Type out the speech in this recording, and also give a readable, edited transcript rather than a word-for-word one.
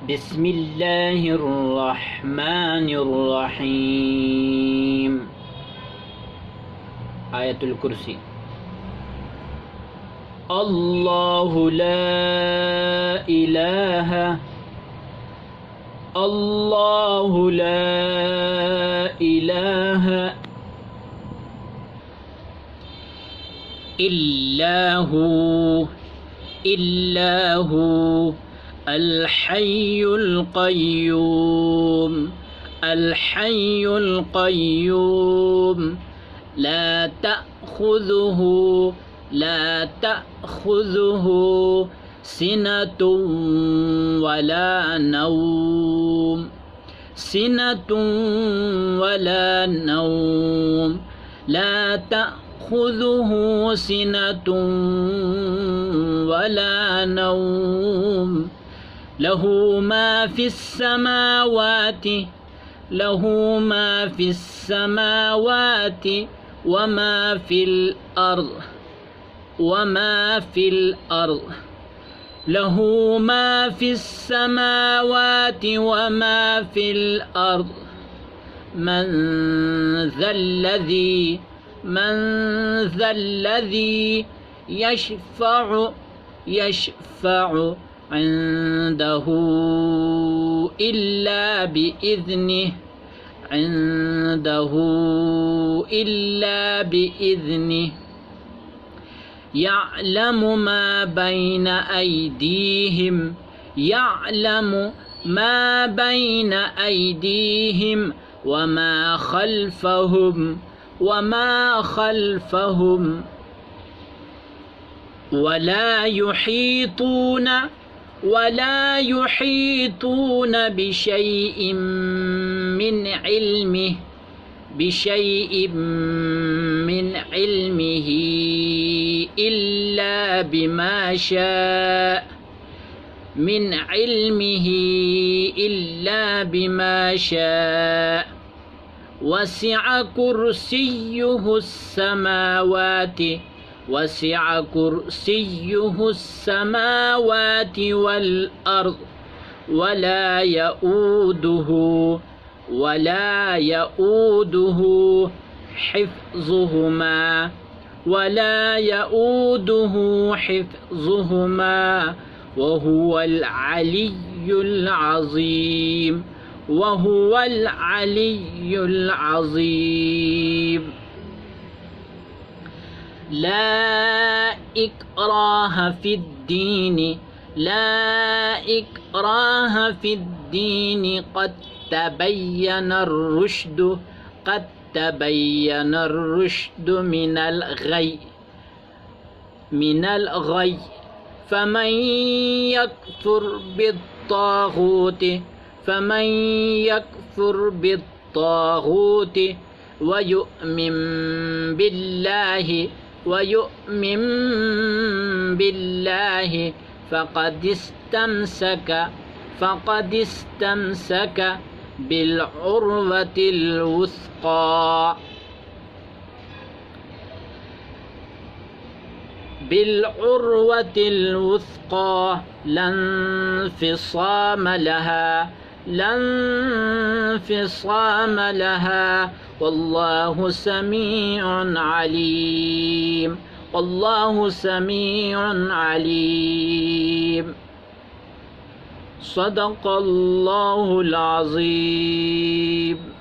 بسم الله الرحمن الرحيم. آية الكرسي. الله لا إله الله لا إله إلا هو الحي القيوم لا تأخذه سنة ولا نوم لا تأخذه سنة ولا نوم له ما في السماوات وما في الأرض له ما في السماوات وما في الأرض. من ذا الذي يشفع عنده إلا بإذنه يعلم ما بين أيديهم وما خلفهم ولا يحيطون بشيء من علمه إلا بما شاء وسع كرسيه السماوات والأرض ولا يؤوده حفظهما وهو العلي العظيم. لا إكراه في الدين قد تبين الرشد من الغي فمن يكفر بالطاغوت ويؤمن بالله فقد استمسك بالعروة الوثقى لا انفصام لها والله سميع عليم. صدق الله العظيم.